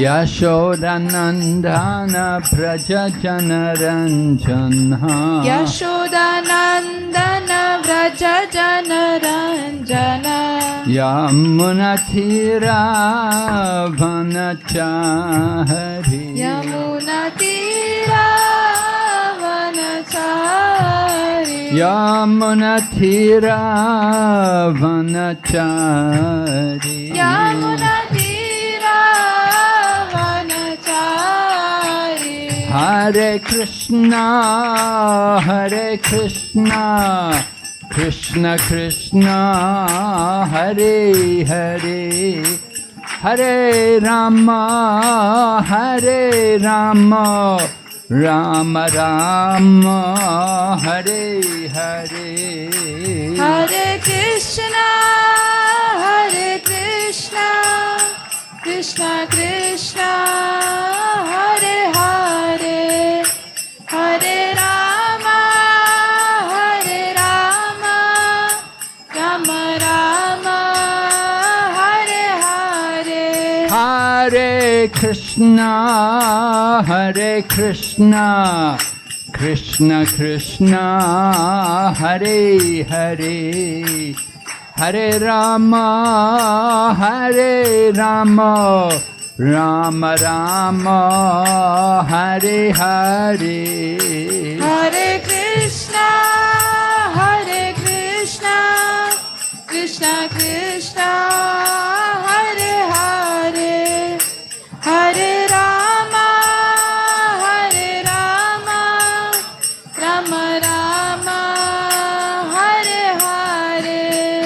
Yashodanandana Vrajajanaranjana Yashodanandana Vrajajanaranjana Yamunatira Vanachari Yamunatira Vanachari Yamunatira Vanachari Yamunatira Vanachari Hare Krishna Krishna Krishna Hare Hare Hare Rama Rama Rama Hare Hare Hare Krishna Krishna Krishna Hare Hare Hare Rama Rama Rama Hare Hare Hare Krishna Krishna Krishna Hare Hare Hare Rama Rama Rama Hare Hare Hare Krishna Krishna Krishna Hare Hare Hare Rama Rama Rama Hare Hare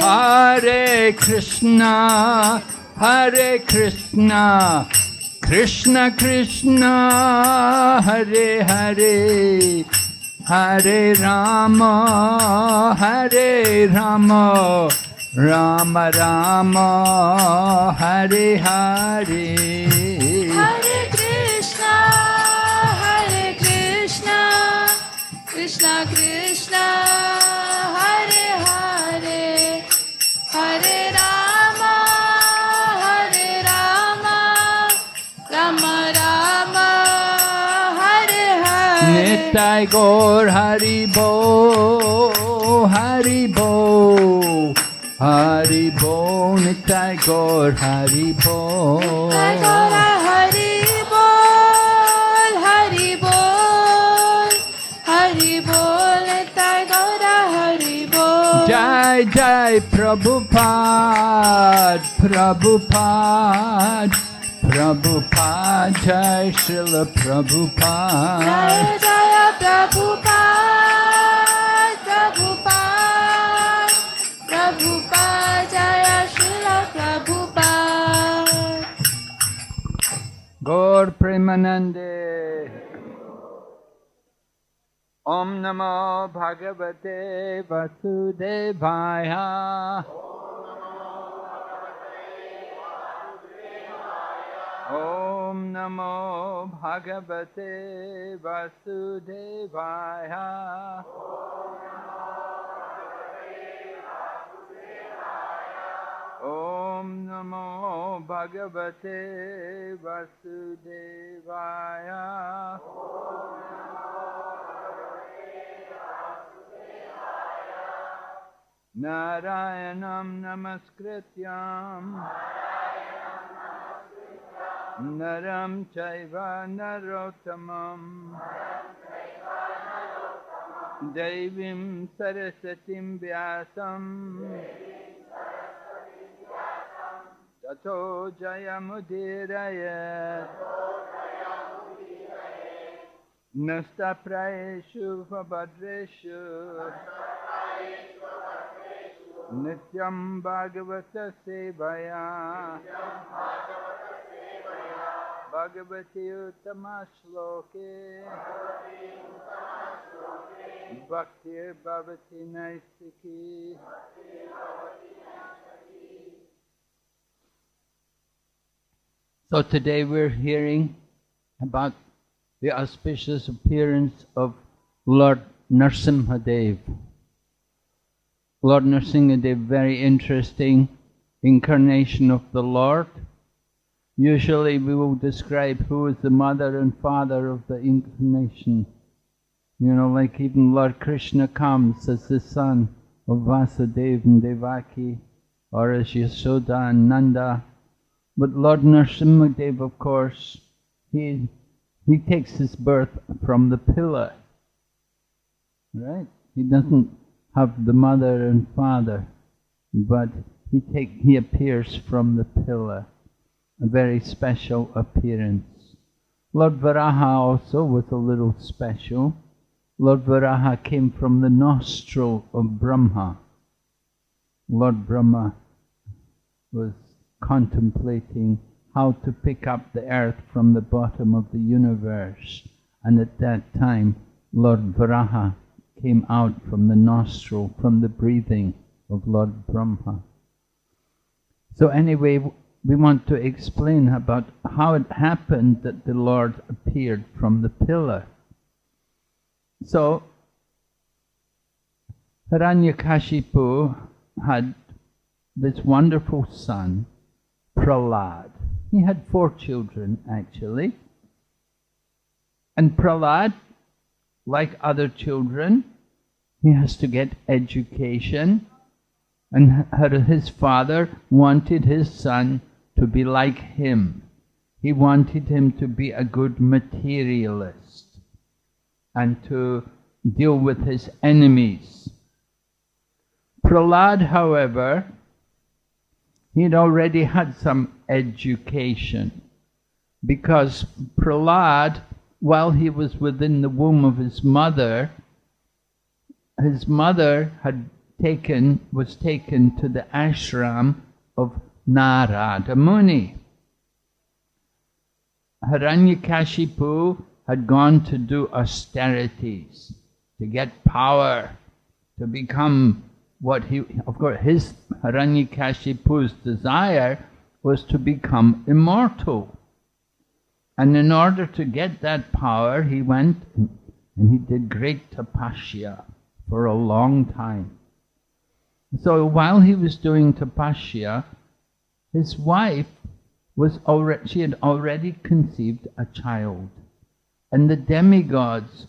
Hare Krishna Krishna Krishna Hare Hare Hare Rama Rama Rama Hare Hare Hare Krishna Krishna Krishna Hare Hare Hare Rama Rama Rama Hare Hare Nitai Gaur Hari Bo Hari Bo Nitai Gaur Hari Bo Hari Bol Hari Bol Hari Bol Nitai Gaura Hari Bol Jai Jai Prabhupada Jai Srila Prabhupada Jaya Jaya Prabhupada Jaya Srila Prabhupada Gaur Premanande Om Namo Bhagavate Vasudevaya Om Namo Bhagavate Vasudevaya Om Namo Bhagavate Vasudevaya Narayanam Namaskrityam Naram Chaiva Narottamam Devim Sarasatim Vyasam Tato Jayamudirayat Nastapraeshu Vabhadreshu Nityam Bhagavata Sevaya Bhagavati Uttama Shloke Bhaktir Bhavati Naistiki. So today we're hearing about the auspicious appearance of Lord Nrisimhadev. Lord Nrisimhadev, very interesting incarnation of the Lord. Usually we will describe who is the mother and father of the incarnation. You know, like even Lord Krishna comes as the son of Vasudeva and Devaki, or as Yashoda and Nanda. But Lord Nrisimhadev, of course, he takes his birth from the pillar, right? He doesn't have the mother and father, but he appears from the pillar, a very special appearance. Lord Varaha also was a little special. Lord Varaha came from the nostril of Brahma. Lord Brahma was contemplating how to pick up the earth from the bottom of the universe, and at that time Lord Varaha came out from the nostril, from the breathing of Lord Brahma. So anyway, we want to explain about how it happened that the Lord appeared from the pillar. So, Hiranyakashipu had this wonderful son, Prahlad. He had 4 children, actually. And Prahlad, like other children, he has to get education. And his father wanted his son to be like him. He wanted him to be a good materialist and to deal with his enemies. Prahlad, however, he'd already had some education, because Prahlad, while he was within the womb of his mother was taken to the ashram of Narada Muni. Hiranyakashipu had gone to do austerities, to get power, to become of course, his Hiranyakashipu's desire was to become immortal. And in order to get that power, he went and he did great tapasya for a long time. So while he was doing tapasya, his wife she had already conceived a child. And the demigods,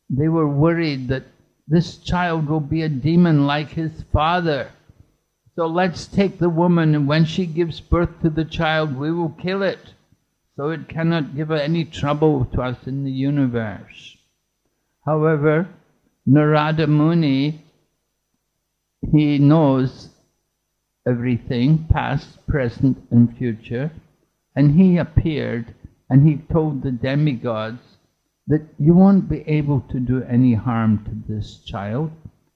they were worried that this child will be a demon like his father. So let's take the woman, and when she gives birth to the child, we will kill it, so it cannot give any trouble to us in the universe. However, Narada Muni, he knows everything, past, present and future, and he appeared and he told the demigods that you won't be able to do any harm to this child,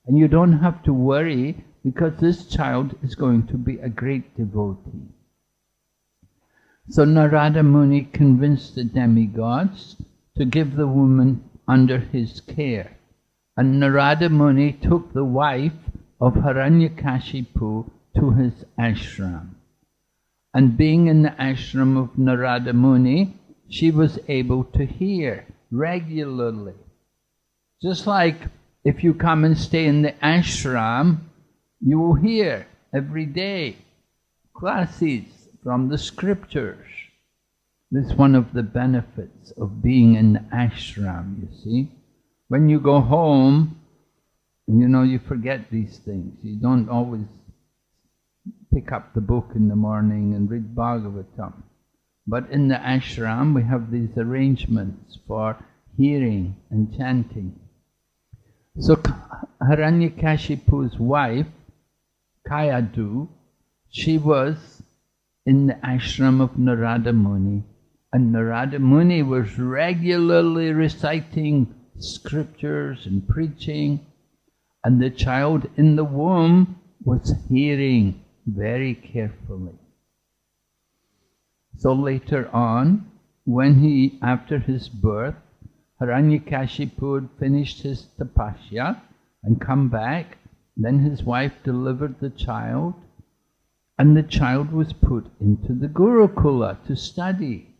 and you don't have to worry, because this child is going to be a great devotee. So Narada Muni convinced the demigods to give the woman under his care. And Narada Muni took the wife of Hiranyakashipu to his ashram. And being in the ashram of Narada Muni, she was able to hear regularly. Just like if you come and stay in the ashram, you will hear every day classes from the scriptures. This is one of the benefits of being in the ashram, you see. When you go home, you forget these things. You don't always pick up the book in the morning and read Bhagavatam. But in the ashram, we have these arrangements for hearing and chanting. So Hiranyakashipu's wife, Kayadu, she was in the ashram of Narada Muni, and Narada Muni was regularly reciting scriptures and preaching, and the child in the womb was hearing very carefully. So later on, after his birth, Hiranyakashipu had finished his tapasya and come back. Then his wife delivered the child, and the child was put into the Gurukula to study.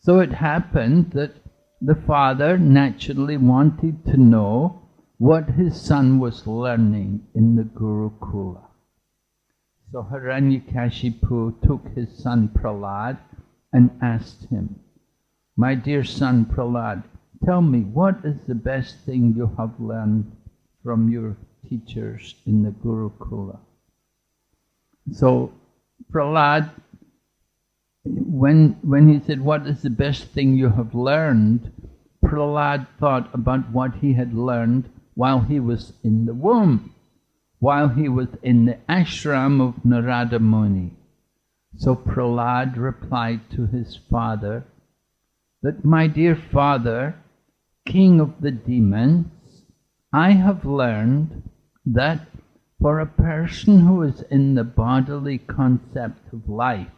So it happened that the father naturally wanted to know what his son was learning in the Gurukula. So Hiranyakashipu took his son Prahlad and asked him, "My dear son Prahlad, tell me, what is the best thing you have learned from your teachers in the Gurukula?" So Prahlad, when he said, "What is the best thing you have learned?" Prahlad thought about what he had learned while he was in the womb, while he was in the ashram of Narada Muni. So Prahlad replied to his father that, "My dear father, king of the demons, I have learned that for a person who is in the bodily concept of life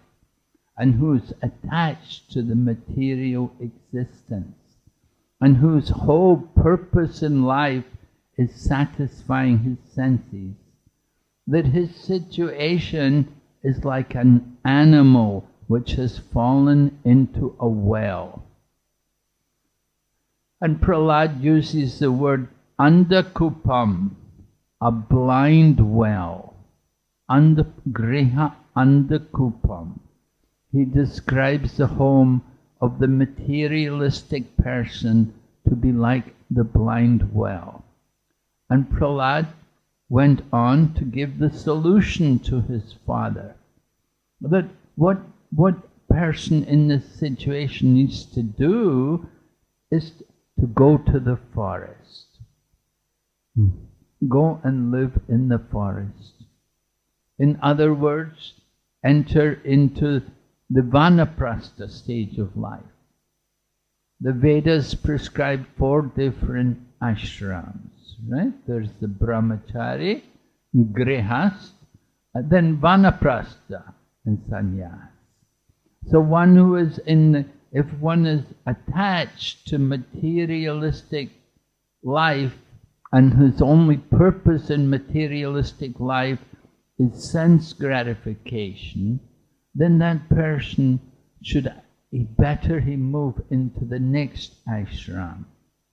and who is attached to the material existence and whose whole purpose in life is satisfying his senses, that his situation is like an animal which has fallen into a well." And Prahlad uses the word andakupam, a blind well. Griha andakupam. He describes the home of the materialistic person to be like the blind well. And Prahlad went on to give the solution to his father, that what person in this situation needs to do is to go to the forest. Go and live in the forest. In other words, enter into the vanaprastha stage of life. The Vedas prescribe 4 different ashrams, right? There's the brahmachari, grihast, and then vanaprastha and sannyas. So one who is if one is attached to materialistic life and whose only purpose in materialistic life is sense gratification, then that person better move into the next ashram,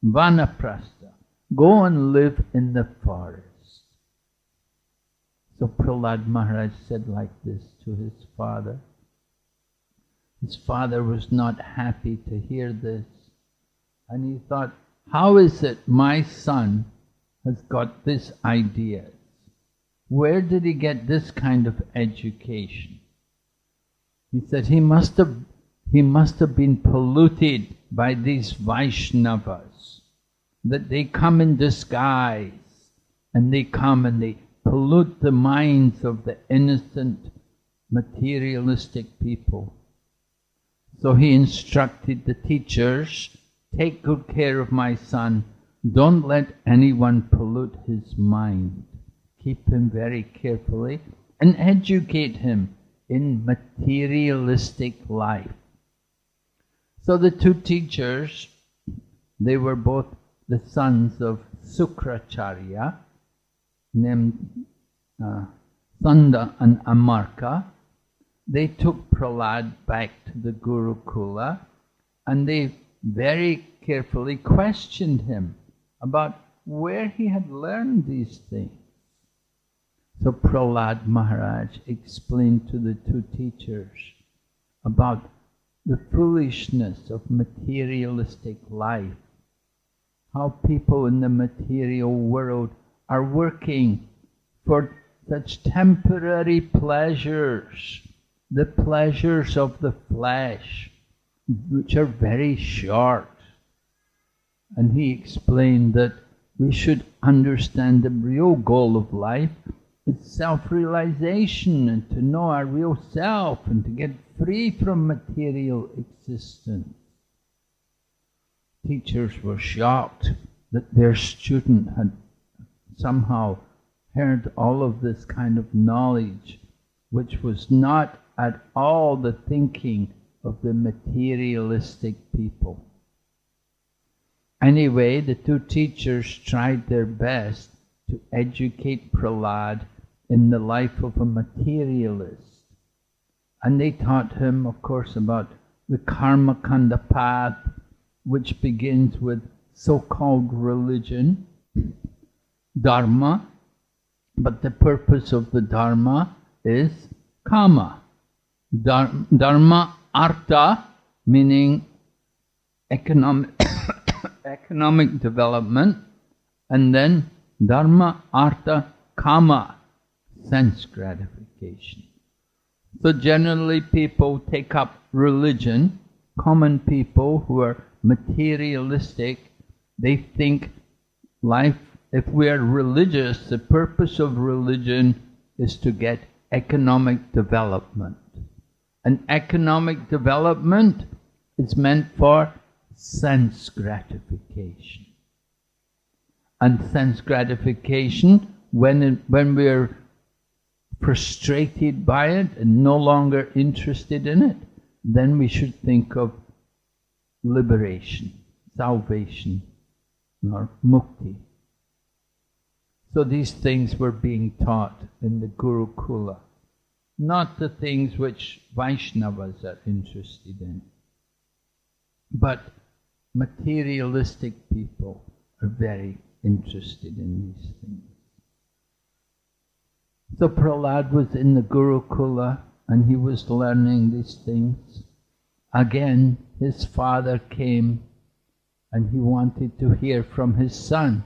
vanaprastha. Go and live in the forest. So Prahlad Maharaj said like this to his father. His father was not happy to hear this, and he thought, how is it my son has got this ideas? Where did he get this kind of education? He said he must have been polluted by these Vaishnavas, that they come in disguise and they come and they pollute the minds of the innocent materialistic people. So he instructed the teachers, take good care of my son, don't let anyone pollute his mind. Keep him very carefully and educate him in materialistic life. So the 2 teachers, they were both the sons of Sukracharya, named Sanda and Amarka. They took Prahlad back to the Gurukula and they very carefully questioned him about where he had learned these things. So Prahlad Maharaj explained to the 2 teachers about the foolishness of materialistic life, how people in the material world are working for such temporary pleasures, the pleasures of the flesh, which are very short. And he explained that we should understand the real goal of life is self-realization and to know our real self and to get free from material existence. Teachers were shocked that their student had somehow heard all of this kind of knowledge, which was not at all the thinking of the materialistic people. Anyway, the 2 teachers tried their best to educate Prahlad in the life of a materialist. And they taught him, of course, about the karma kanda path, which begins with so-called religion, dharma, but the purpose of the dharma is kama. Dharma, artha, meaning economic development, and then dharma, artha, kama, sense gratification. So generally people take up religion, common people who are materialistic, they think life, if we are religious, the purpose of religion is to get economic development. And economic development is meant for sense gratification. And sense gratification, when we're frustrated by it and no longer interested in it, then we should think of liberation, salvation, or mukti. So these things were being taught in the Gurukula, not the things which Vaishnavas are interested in. But materialistic people are very interested in these things. So Prahlad was in the Gurukula and he was learning these things. Again, his father came and he wanted to hear from his son.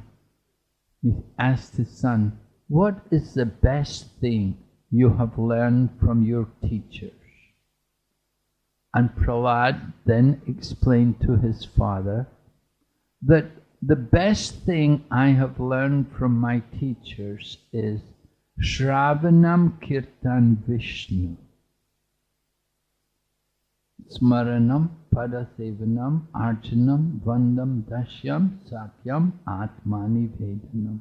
He asked his son, "What is the best thing you have learned from your teachers?" And Prahlad then explained to his father that the best thing I have learned from my teachers is Shravanam Kirtan Vishnu, Smaranam Padasevanam Arjanam Vandam Dashyam Sakyam Atmani Vedanam.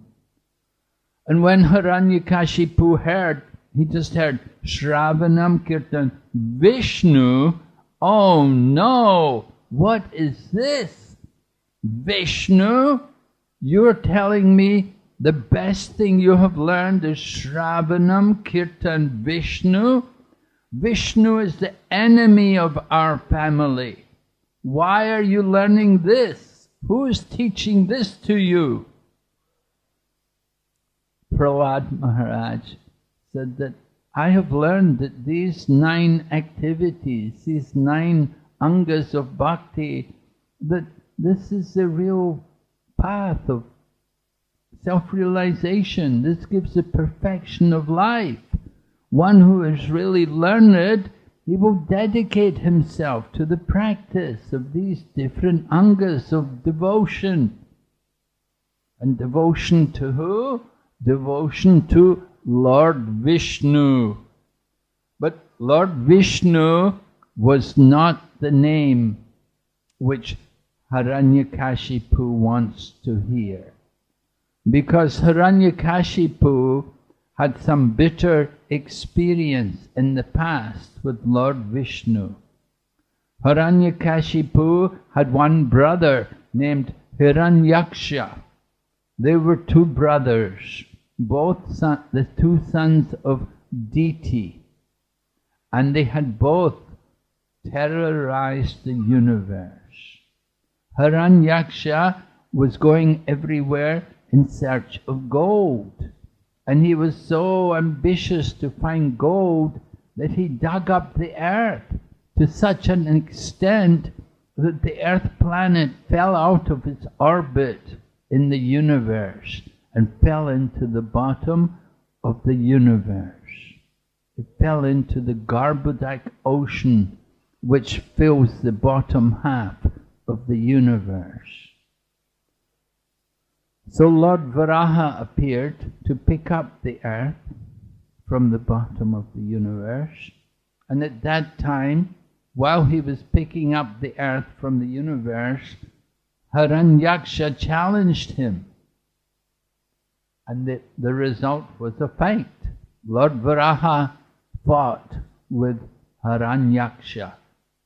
And when Hiranyakashipu heard, he just heard Shravanam Kirtan Vishnu. Oh no! What is this? Vishnu? You're telling me the best thing you have learned is Shravanam Kirtan Vishnu? Vishnu is the enemy of our family. Why are you learning this? Who is teaching this to you? Prahlad Maharaj said that I have learned that these 9 activities, these 9 angas of bhakti, that this is the real path of self-realization. This gives the perfection of life. One who is really learned, he will dedicate himself to the practice of these different angas of devotion. And devotion to who? Devotion to Lord Vishnu. But Lord Vishnu was not the name which Hiranyakashipu wants to hear. Because Hiranyakashipu had some bitter experience in the past with Lord Vishnu. Hiranyakashipu had one brother named Hiranyaksha. They were 2 brothers, both the 2 sons of Diti, and they had both terrorized the universe. Hiranyaksha was going everywhere in search of gold, and he was so ambitious to find gold that he dug up the earth to such an extent that the earth planet fell out of its orbit in the universe and fell into the bottom of the universe. It fell into the Garbhodak ocean, which fills the bottom half of the universe. So Lord Varaha appeared to pick up the earth from the bottom of the universe, and at that time, while he was picking up the earth from the universe, Hiranyaksha challenged him. And the result was a fight. Lord Varaha fought with Hiranyaksha,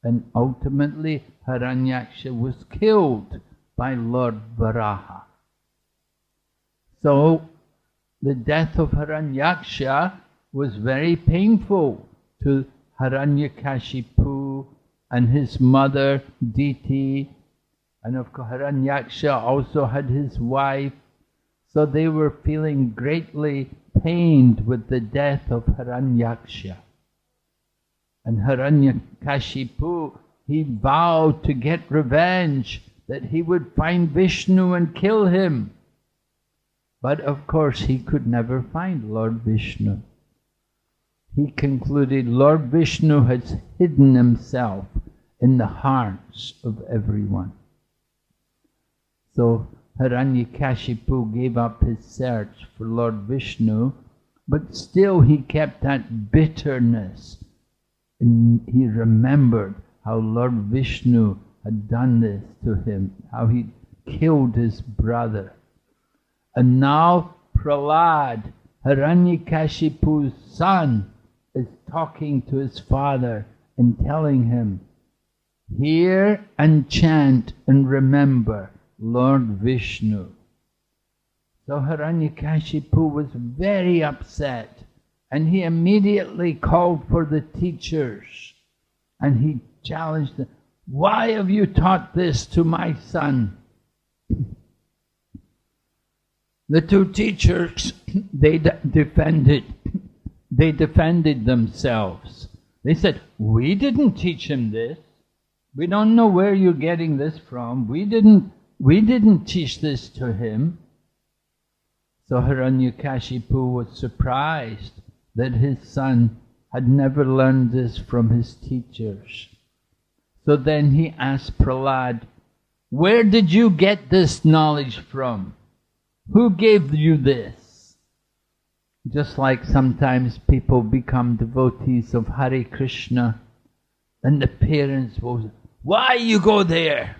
and ultimately Hiranyaksha was killed by Lord Varaha. So the death of Hiranyaksha was very painful to Hiranyakashipu and his mother Diti, and of course Hiranyaksha also had his wife, so they were feeling greatly pained with the death of Hiranyaksha. And Hiranyakashipu, he vowed to get revenge, that he would find Vishnu and kill him. But of course he could never find Lord Vishnu. He concluded Lord Vishnu has hidden himself in the hearts of everyone. So Hiranyakashipu gave up his search for Lord Vishnu, but still he kept that bitterness. And he remembered how Lord Vishnu had done this to him, how he killed his brother. And now Prahlad, Hiranyakashipu's son, is talking to his father and telling him, hear and chant and remember Lord Vishnu. So Hiranyakashipu was very upset, and he immediately called for the teachers, and he challenged them, why have you taught this to my son? The two teachers, they defended themselves. They said, we didn't teach him this. We don't know where you're getting this from. We didn't teach this to him. So Hiranyakashipu was surprised that his son had never learned this from his teachers. So then he asked Prahlad, where did you get this knowledge from? Who gave you this? Just like sometimes people become devotees of Hare Krishna, and the parents will say, why you go there?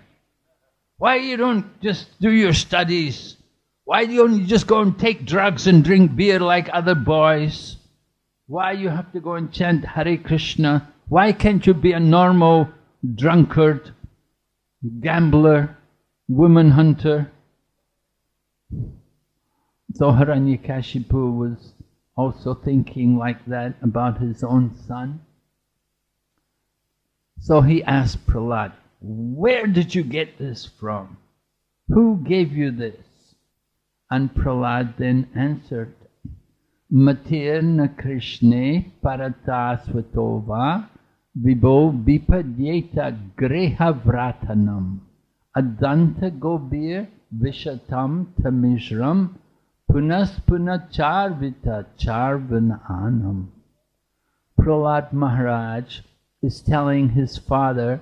Why you don't just do your studies? Why don't you just go and take drugs and drink beer like other boys? Why you have to go and chant Hare Krishna? Why can't you be a normal drunkard, gambler, woman hunter? So Hiranyakashipu was also thinking like that about his own son. So he asked Prahlad, where did you get this from? Who gave you this? And Prahlad then answered, Matirna Krishne Paratasvatova Vibho Vipadyeta Greha Vratanam Adanta Gobir Vishatam Tamishram Punas Punacharvita Charvananam. Prahlad Maharaj is telling his father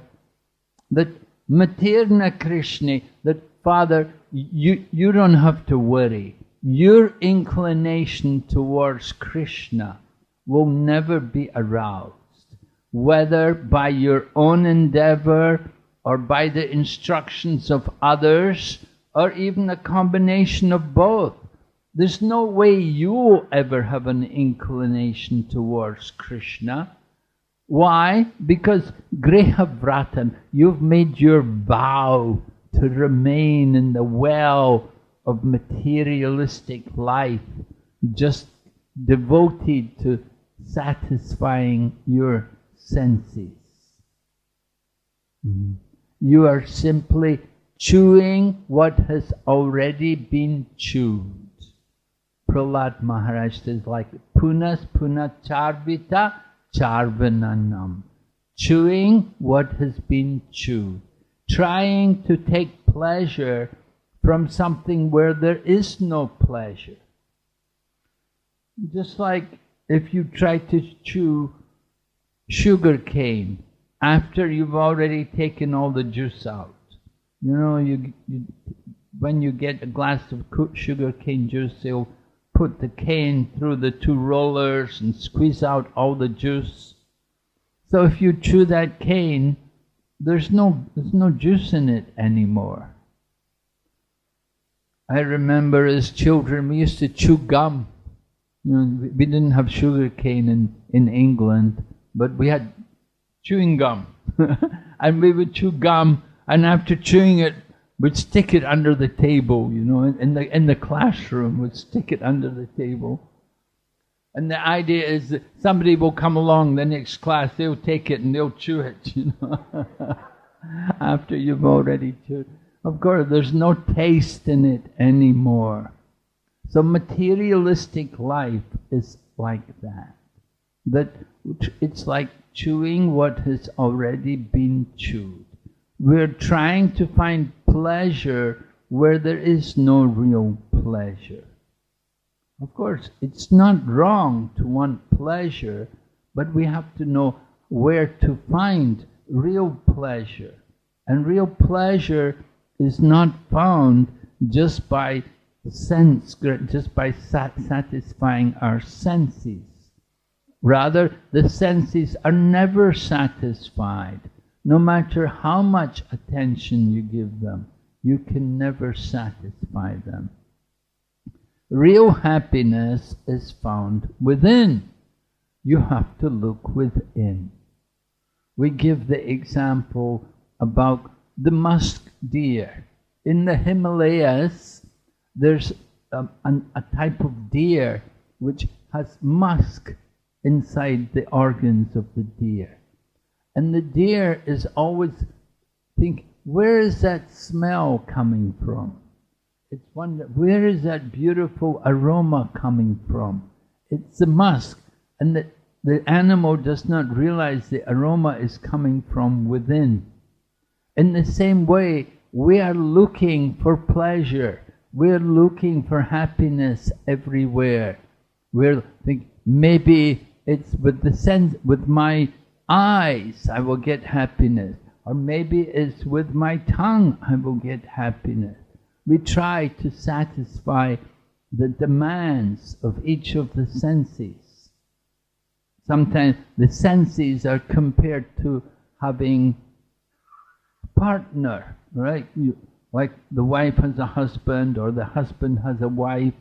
that Matirna Krishna, that father, you don't have to worry. Your inclination towards Krishna will never be aroused, whether by your own endeavor or by the instructions of others, or even a combination of both. There's no way you will ever have an inclination towards Krishna. Why? Because Grehavratan, you've made your vow to remain in the well of materialistic life, just devoted to satisfying your senses. You are simply chewing what has already been chewed. Prahlad Maharaj says like punas punacharvita charvananam, chewing what has been chewed, trying to take pleasure from something where there is no pleasure. Just like if you try to chew sugar cane after you've already taken all the juice out. You know, when you get a glass of sugar cane juice, they'll put the cane through the two rollers and squeeze out all the juice. So if you chew that cane, there's no juice in it anymore. I remember as children we used to chew gum. You know, we didn't have sugar cane in England, but we had chewing gum. And we would chew gum, and after chewing it, we'd stick it under the table, you know, in the classroom, we'd stick it under the table. And the idea is that somebody will come along the next class, they'll take it and they'll chew it, you know, after you've already chewed. Of course, there's no taste in it anymore. So materialistic life is like that. That it's like chewing what has already been chewed. We're trying to find pleasure where there is no real pleasure. Of course, it's not wrong to want pleasure, but we have to know where to find real pleasure. And real pleasure is not found just by satisfying our senses. Rather, the senses are never satisfied. No matter how much attention you give them, you can never satisfy them. Real happiness is found within. You have to look within. We give the example about the musk deer. In the Himalayas, there's a type of deer which has musk inside the organs of the deer. And the deer is always thinking, where is that smell coming from? It's wonder, where is that beautiful aroma coming from? It's the musk. And the animal does not realize the aroma is coming from within. In the same way, we are looking for pleasure. We're looking for happiness everywhere. We're thinking, maybe it's with the sense, with my eyes I will get happiness. Or maybe it's with my tongue I will get happiness. We try to satisfy the demands of each of the senses. Sometimes the senses are compared to having a partner, right? Like the wife has a husband or the husband has a wife.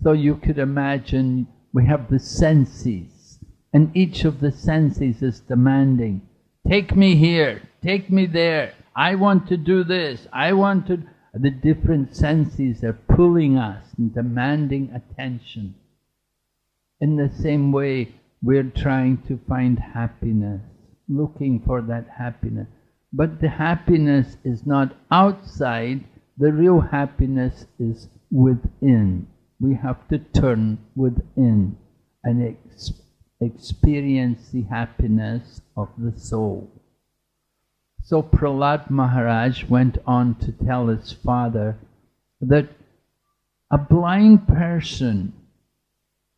So you could imagine we have the senses, and each of the senses is demanding, take me here, take me there, I want to do this, I want to... The different senses are pulling us and demanding attention. In the same way, we're trying to find happiness, looking for that happiness. But the happiness is not outside, the real happiness is within. We have to turn within and experience the happiness of the soul. So Prahlad Maharaj went on to tell his father that a blind person,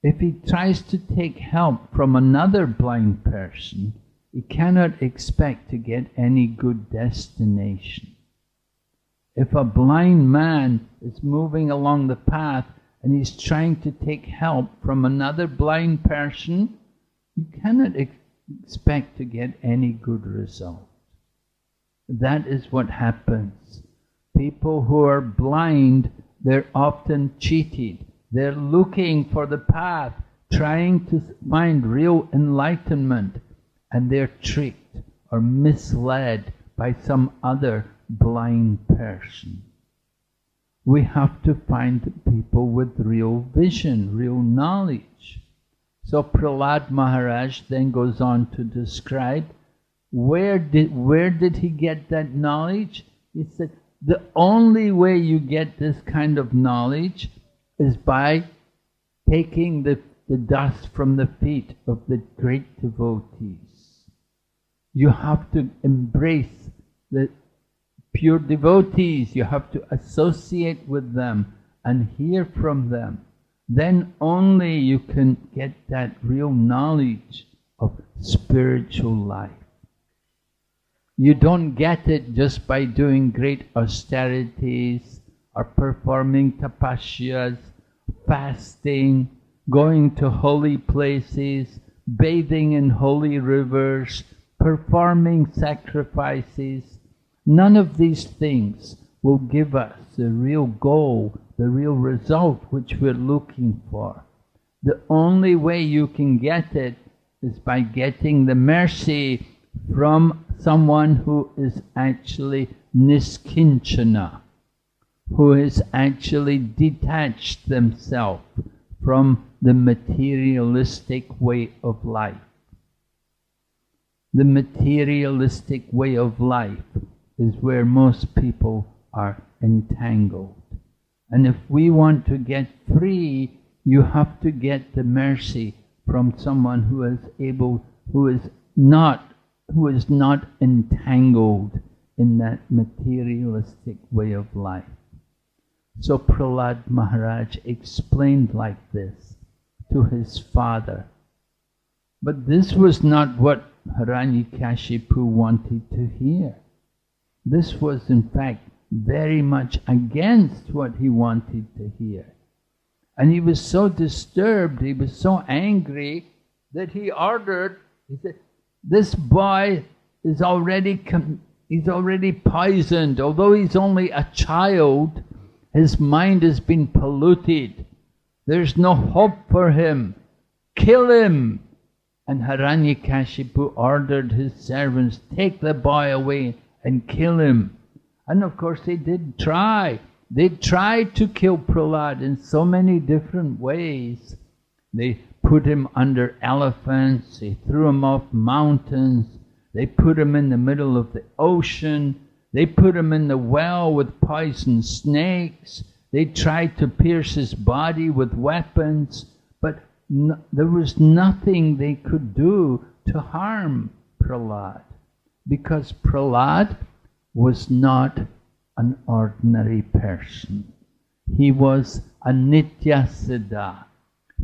if he tries to take help from another blind person, he cannot expect to get any good destination. If a blind man is moving along the path and he's trying to take help from another blind person, you cannot expect to get any good result. That is what happens. People who are blind, they're often cheated. They're looking for the path, trying to find real enlightenment, and they're tricked or misled by some other blind person. We have to find people with real vision, real knowledge. So Prahlad Maharaj then goes on to describe where did he get that knowledge? He said, the only way you get this kind of knowledge is by taking the dust from the feet of the great devotees. You have to embrace the pure devotees. You have to associate with them and hear from them. Then only you can get that real knowledge of spiritual life. You don't get it just by doing great austerities or performing tapasyas, fasting, going to holy places, bathing in holy rivers, performing sacrifices. None of these things will give us the real goal, the real result which we're looking for. The only way you can get it is by getting the mercy from someone who is actually niskinchana, who has actually detached themselves from the materialistic way of life. The materialistic way of life is where most people are entangled. And if we want to get free, you have to get the mercy from someone who is not entangled in that materialistic way of life. So Prahlad Maharaj explained like this to his father. But this was not what Hiranyakashipu wanted to hear. This was in fact very much against what he wanted to hear. And he was so disturbed, he was so angry that he said, this boy is already poisoned. Although he's only a child, his mind has been polluted. There's no hope for him. Kill him. And Hiranyakashipu ordered his servants, take the boy away and kill him. And of course they did try. They tried to kill Prahlad in so many different ways. They put him under elephants, they threw him off mountains, they put him in the middle of the ocean, they put him in the well with poison snakes, they tried to pierce his body with weapons, but there was nothing they could do to harm Prahlad, because Prahlad was not an ordinary person. He was a Nitya Siddha.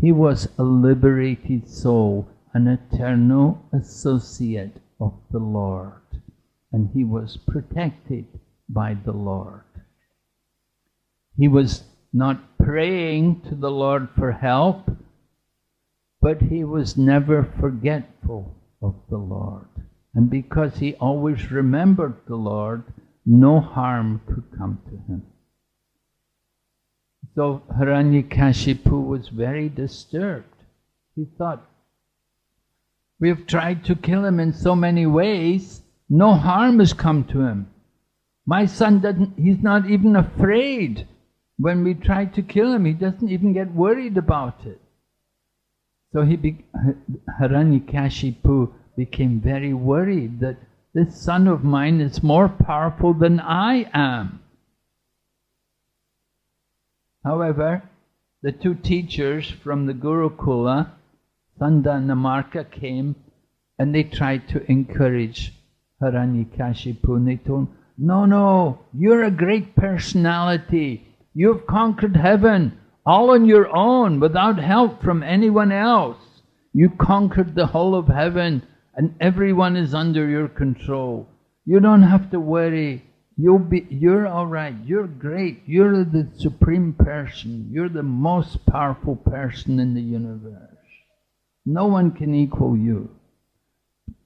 He was a liberated soul, an eternal associate of the Lord. And he was protected by the Lord. He was not praying to the Lord for help, but he was never forgetful of the Lord. And because he always remembered the Lord, no harm could come to him. So Hiranyakashipu was very disturbed. He thought, we have tried to kill him in so many ways, no harm has come to him. My son he's not even afraid. When we try to kill him, he doesn't even get worried about it. So Hiranyakashipu became very worried that this son of mine is more powerful than I am. However, the two teachers from the Gurukula, Sanda and Namarka, came and they tried to encourage Hiranyakashipu, and they told him, no, you're a great personality. You've conquered heaven all on your own without help from anyone else. You conquered the whole of heaven and everyone is under your control. You don't have to worry. You're all right. You're great. You're the supreme person. You're the most powerful person in the universe. No one can equal you.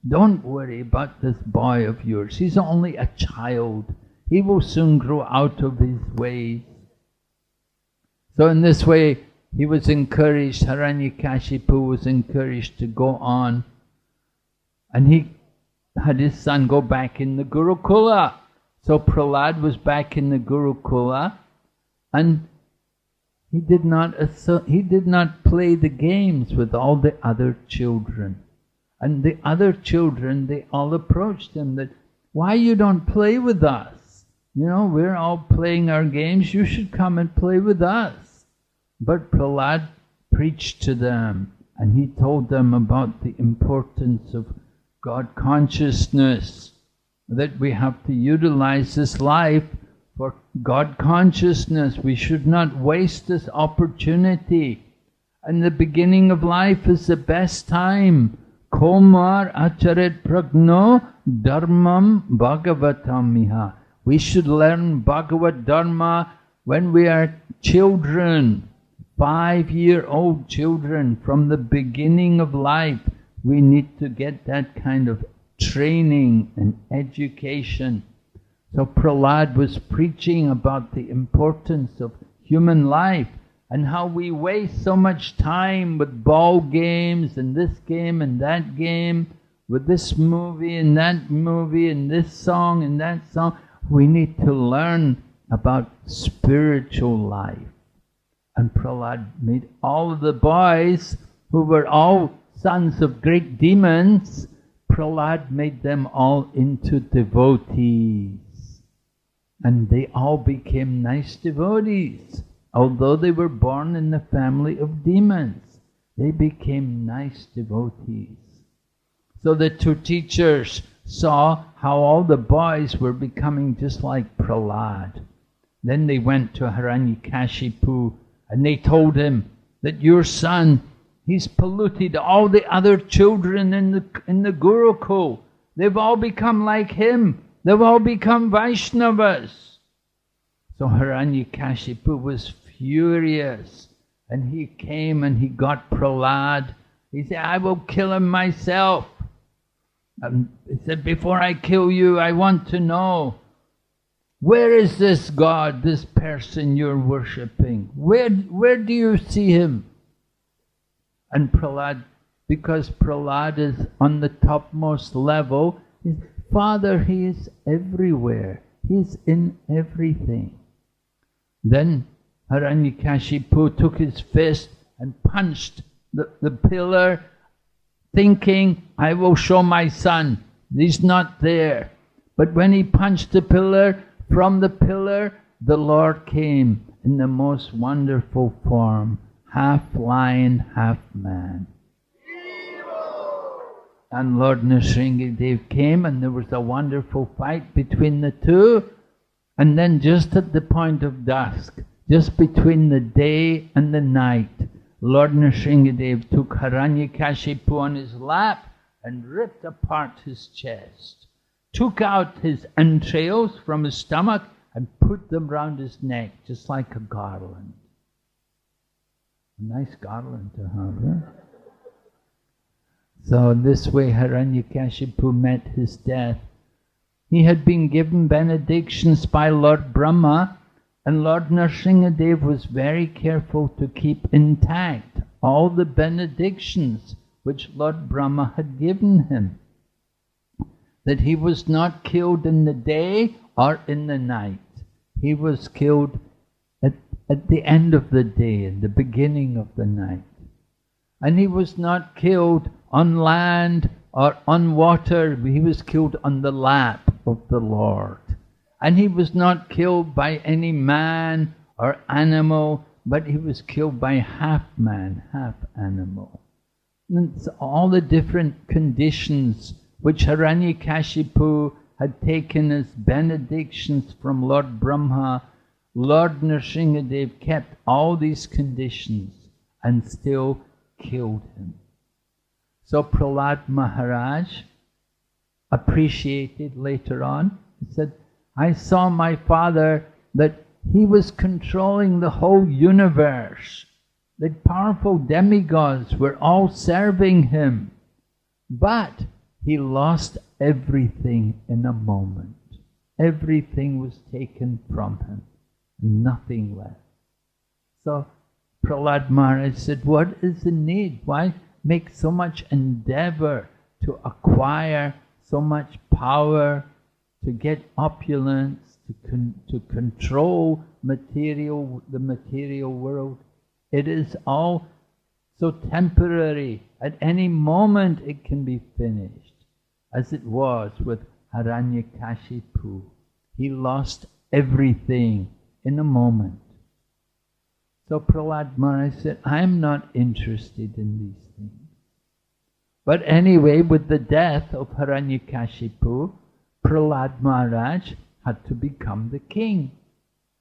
Don't worry about this boy of yours. He's only a child. He will soon grow out of his ways. So in this way, he was encouraged, Hiranyakashipu was encouraged to go on. And he had his son go back in the Gurukula. So Prahlad was back in the Gurukula, and he did not play the games with all the other children. And the other children, they all approached him that, why you don't play with us? You know, we're all playing our games, you should come and play with us. But Prahlad preached to them, and he told them about the importance of God consciousness, that we have to utilize this life for God consciousness. We should not waste this opportunity. And the beginning of life is the best time. Komar acharet pragno dharmam bhagavatam miha. We should learn Bhagavad Dharma when we are children, 5-year-old children. From the beginning of life, we need to get that kind of training and education. So Prahlad was preaching about the importance of human life and how we waste so much time with ball games and this game and that game, with this movie and that movie and this song and that song. We need to learn about spiritual life. And Prahlad made all of the boys, who were all sons of great demons, Prahlad made them all into devotees. And they all became nice devotees. although they were born in the family of demons, they became nice devotees. So the two teachers saw how all the boys were becoming just like Prahlad. Then they went to Hiranyakashipu and they told him that your son, he's polluted all the other children in the Gurukul. They've all become like him. They've all become Vaishnavas. So Hiranyakashipu was furious, and he came and he got Prahlad. He said, I will kill him myself. And he said, before I kill you, I want to know, where is this God, this person you're worshipping? Where do you see him? And Prahlad, because Prahlad is on the topmost level, he said, Father, he is everywhere. He's in everything. Then Hiranyakashipu took his fist and punched the pillar, thinking, I will show my son, he's not there. But when he punched the pillar, from the pillar, the Lord came in the most wonderful form, half lion, half man. And Lord Nrisimhadev came, and there was a wonderful fight between the two. And then just at the point of dusk, just between the day and the night, Lord Nrisimhadev took Hiranyakashipu on his lap and ripped apart his chest, took out his entrails from his stomach and put them round his neck, just like a garland. A nice garland to have, huh? So this way Hiranyakashipu met his death. He had been given benedictions by Lord Brahma, and Lord Nrisimhadev was very careful to keep intact all the benedictions which Lord Brahma had given him. That he was not killed in the day or in the night. He was killed at the end of the day, in the beginning of the night. And he was not killed on land or on water, he was killed on the lap of the Lord. And he was not killed by any man or animal, but he was killed by half man, half animal. And it's all the different conditions which Hiranyakashipu had taken as benedictions from Lord Brahma. Lord Nrisimhadev kept all these conditions and still killed him. So Prahlad Maharaj appreciated later on. He said, I saw my father that he was controlling the whole universe. The powerful demigods were all serving him. But he lost everything in a moment. Everything was taken from him. Nothing left. So Prahlad Maharaj said, what is the need? Why make so much endeavor to acquire so much power, to get opulence, to control the material world? It is all so temporary. At any moment it can be finished, as it was with Hiranyakashipu. He lost everything in a moment. So Prahlad Maharaj said, I am not interested in these things. But anyway, with the death of Hiranyakashipu, Prahlad Maharaj had to become the king.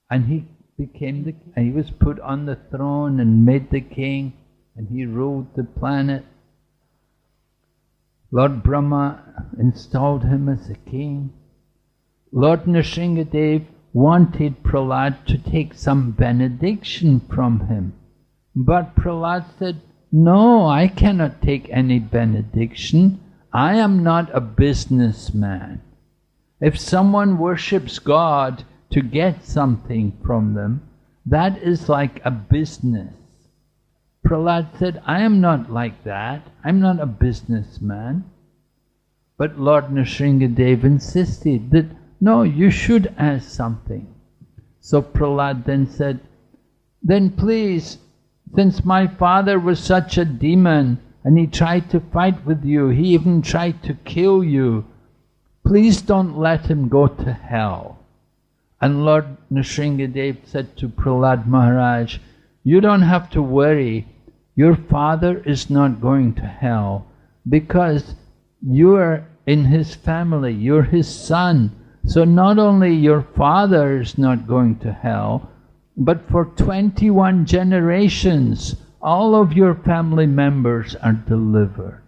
And he became he was put on the throne and made the king, and he ruled the planet. Lord Brahma installed him as a king. Lord Nrisimhadev wanted Prahlad to take some benediction from him. But Prahlad said, no, I cannot take any benediction. I am not a businessman. If someone worships God to get something from them, that is like a business. Prahlad said, I am not like that. I'm not a businessman. But Lord Nrisimhadev insisted that, no, you should ask something. So Prahlad then said, then please, since my father was such a demon and he tried to fight with you, he even tried to kill you, please don't let him go to hell. And Lord Nrisimhadev said to Prahlad Maharaj, you don't have to worry, your father is not going to hell because you are in his family, you're his son. So not only your father is not going to hell, but for 21 generations, all of your family members are delivered.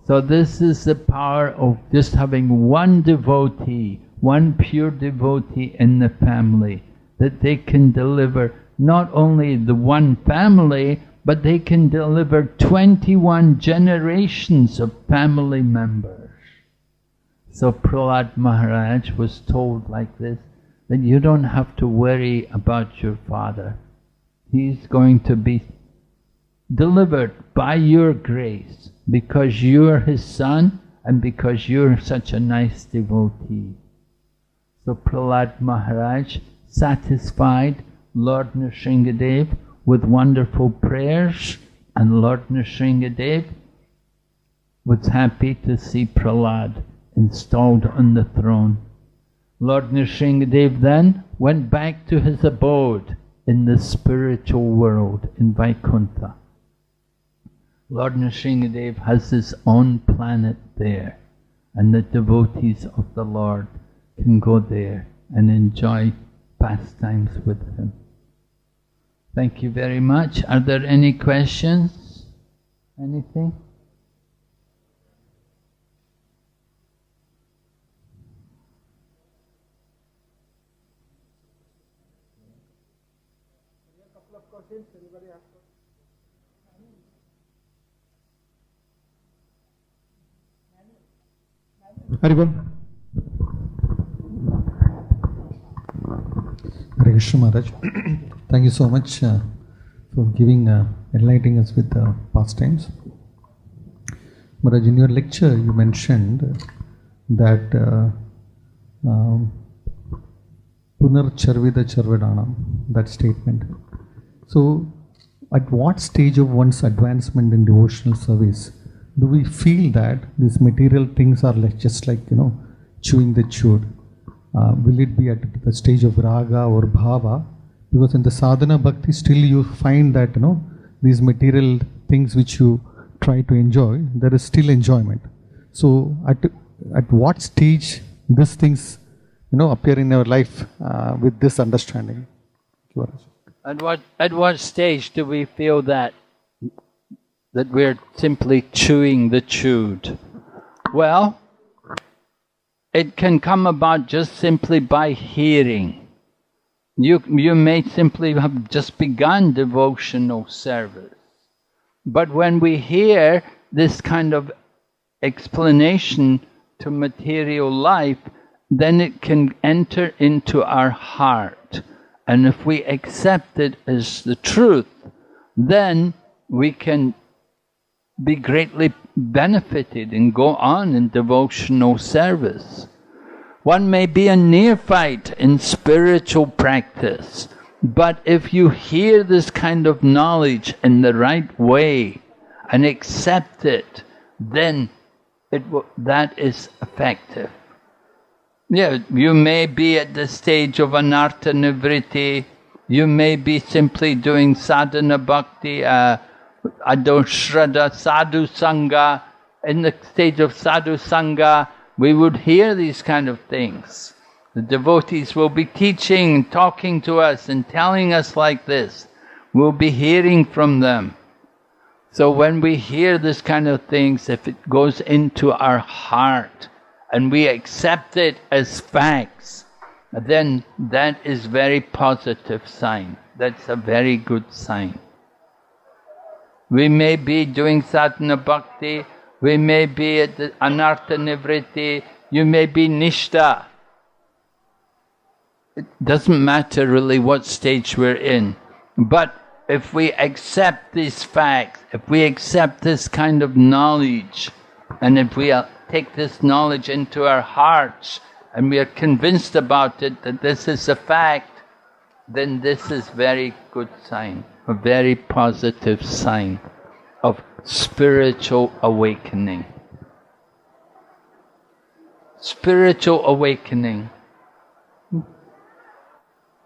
So this is the power of just having one devotee, one pure devotee in the family, that they can deliver not only the one family, but they can deliver 21 generations of family members. So Prahlad Maharaj was told like this, that you don't have to worry about your father. He's going to be delivered by your grace, because you're his son and because you're such a nice devotee. So Prahlad Maharaj satisfied Lord Nrisimhadev with wonderful prayers, and Lord Nrisimhadev was happy to see Prahlad installed on the throne. Lord Nrisimhadev then went back to his abode in the spiritual world in Vaikuntha. Lord Nrisimhadev has his own planet there, and the devotees of the Lord can go there and enjoy pastimes with him. Thank you very much. Are there any questions? Anything? Haribol. Hare Krishna Maharaj. Thank you so much for enlightening us with the pastimes. Maharaj, in your lecture you mentioned that Punar Charvida Charvadanam, that statement. So, at what stage of one's advancement in devotional service do we feel that these material things are just like, chewing the chewed? Will it be at the stage of raga or bhava? Because in the sadhana bhakti still you find that, these material things which you try to enjoy, there is still enjoyment. So at what stage these things, appear in our life with this understanding? At what stage do we feel that we're simply chewing the chewed? Well, it can come about just simply by hearing. You may simply have just begun devotional service. But when we hear this kind of explanation to material life, then it can enter into our heart. And if we accept it as the truth, then we can be greatly benefited and go on in devotional service. One may be a neophyte in spiritual practice, but if you hear this kind of knowledge in the right way and accept it, then that is effective. Yeah, you may be at the stage of anartha nivritti, you may be simply doing sadhana bhakti, adoshrada, sadhu sangha. In the stage of sadhu sangha, we would hear these kind of things. The devotees will be teaching, talking to us and telling us like this. We'll be hearing from them. So when we hear this kind of things, if it goes into our heart and we accept it as facts, then that is very positive sign. That's a very good sign. We may be doing sadhana bhakti, we may be at the anartha nivritti, you may be nishta. It doesn't matter really what stage we're in. But if we accept these facts, if we accept this kind of knowledge, and if we take this knowledge into our hearts, and we are convinced about it, that this is a fact, then this is very good sign, a very positive sign of spiritual awakening. Spiritual awakening.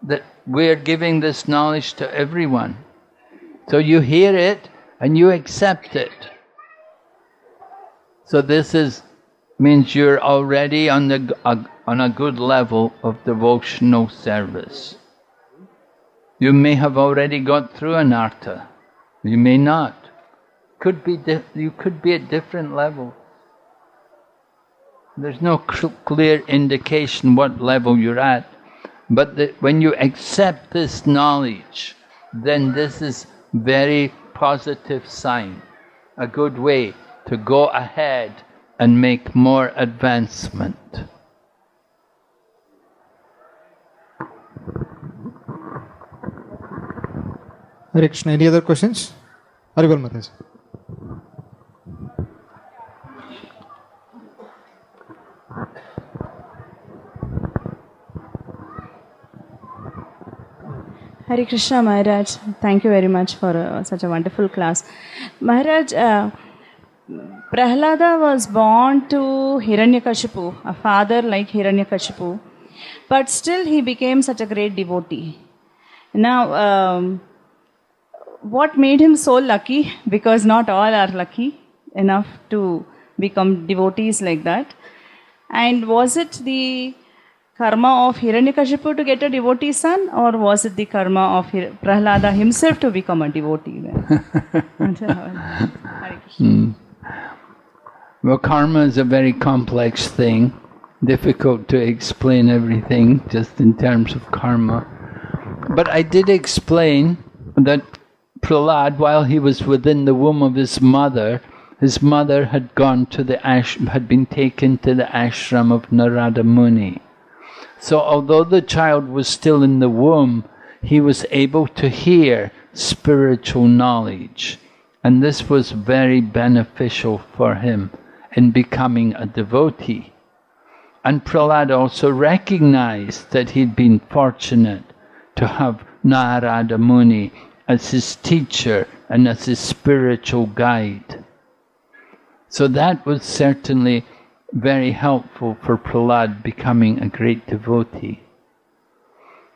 that we're giving this knowledge to everyone. So you hear it and you accept it. So this means you're already on a good level of devotional service. You may have already got through anartha. You may not. You could be at different levels. There's no clear indication what level you're at. But when you accept this knowledge, then this is very positive sign, a good way to go ahead and make more advancement. Hare Krishna. Any other questions? Haribol Maharaj. Hare Krishna Maharaj, thank you very much for such a wonderful class. Maharaj, Prahlada was born to Hiranyakashipu, a father like Hiranyakashipu, but still he became such a great devotee. Now, what made him so lucky? Because not all are lucky enough to become devotees like that. And was it the karma of Hiranyakashipu to get a devotee son, or was it the karma of Prahlada himself to become a devotee? Well, karma is a very complex thing, difficult to explain everything just in terms of karma. But I did explain that Prahlad, while he was within the womb of his mother had gone to had been taken to the ashram of Narada Muni. So although the child was still in the womb, he was able to hear spiritual knowledge. And this was very beneficial for him in becoming a devotee. And Prahlad also recognized that he'd been fortunate to have Narada Muni as his teacher and as his spiritual guide. So that was certainly very helpful for Prahlad becoming a great devotee.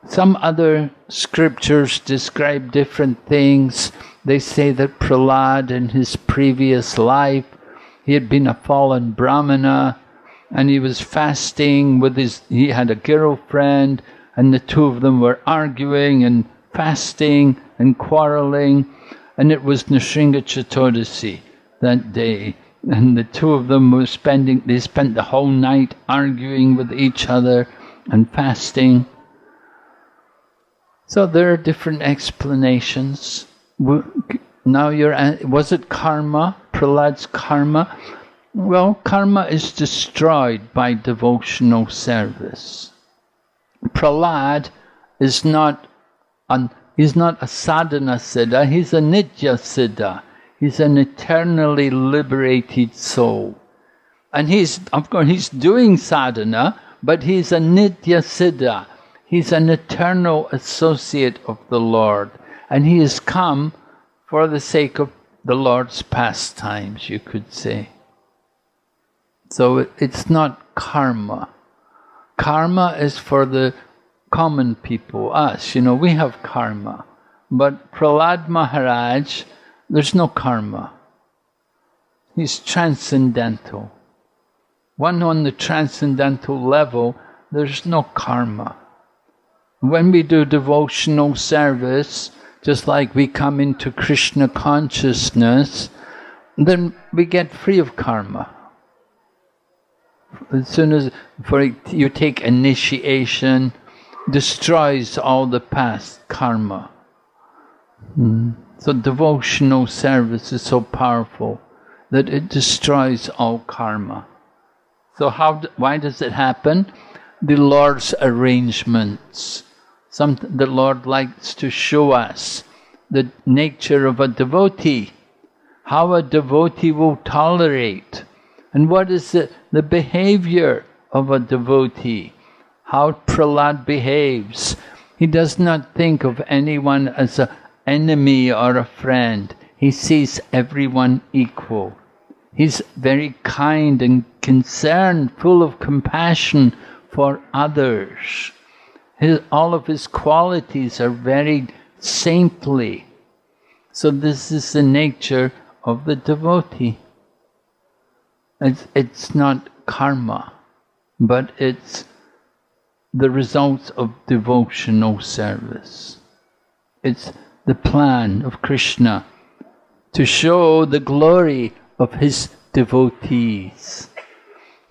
Some other scriptures describe different things. They say that Prahlad in his previous life, he had been a fallen brahmana and he was fasting he had a girlfriend, and the two of them were arguing and fasting and quarreling, and it was Nrisimha Chaturdasi that day. And the two of them they spent the whole night arguing with each other and fasting. So there are different explanations. Now was it karma, Prahlad's karma? Well, karma is destroyed by devotional service. Prahlad is he's not a sadhana siddha, he's a nitya siddha. He's an eternally liberated soul. And of course, he's doing sadhana, but he's a nitya siddha. He's an eternal associate of the Lord. And he has come for the sake of the Lord's pastimes, you could say. So it's not karma. Karma is for the common people, us. We have karma. But Prahlad Maharaj, there's no karma. He's transcendental. One on the transcendental level, there's no karma. When we do devotional service, just like we come into Krishna consciousness, then we get free of karma. As soon as you take initiation, destroys all the past karma. So devotional service is so powerful that it destroys all karma. So why does it happen? The Lord's arrangements. The Lord likes to show us the nature of a devotee, how a devotee will tolerate, and what is the behavior of a devotee, how Prahlad behaves. He does not think of anyone as an enemy or a friend. He sees everyone equal. He's very kind and concerned, full of compassion for others. all of his qualities are very saintly. So this is the nature of the devotee. It's not karma, but it's the results of devotional service. It's the plan of Krishna to show the glory of his devotees.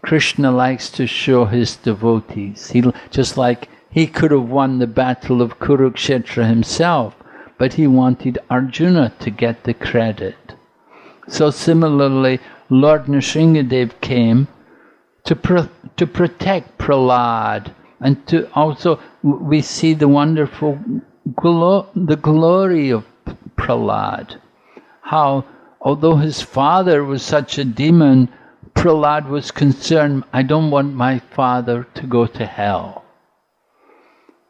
Krishna likes to show his devotees. Just like he could have won the battle of Kurukshetra himself, but he wanted Arjuna to get the credit. So similarly, Lord Nrisimhadev came to protect Prahlad, and to also we see the wonderful the glory of Prahlad. How, although his father was such a demon, Prahlad was concerned, I don't want my father to go to hell.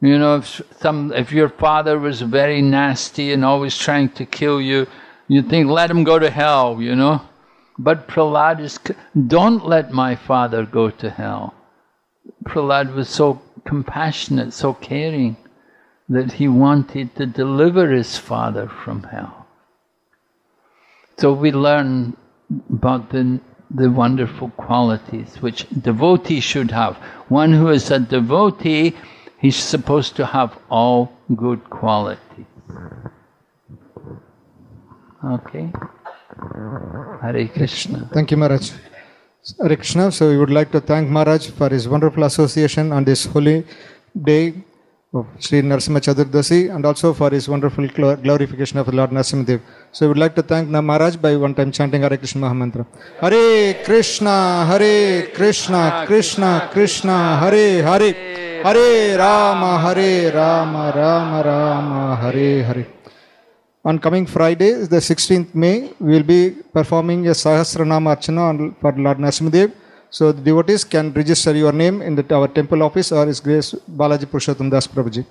You know, if your father was very nasty and always trying to kill you, you think, let him go to hell, you know. But Prahlad is, don't let my father go to hell. Prahlad was so compassionate, so caring, that he wanted to deliver his father from hell. So we learn about the wonderful qualities which devotee should have. One who is a devotee, he's supposed to have all good qualities. Okay? Hare Krishna. Thank you, Maharaj. Hare Krishna. So we would like to thank Maharaj for his wonderful association on this holy day of Sri Nrisimha Chaturdasi, and also for his wonderful glorification of Lord Nrisimhadev. So we would like to thank Maharaj by one time chanting Hare Krishna Mahamantra. Hare Krishna, Krishna Krishna, Hare Hare, Hare Rama, Rama Rama, Hare Hare. On coming Friday, the 16th May, we will be performing a Sahasranama Archana for Lord Nrisimhadev. So the devotees can register your name in our temple office or His Grace Balaji Purushottam Das Prabhuji.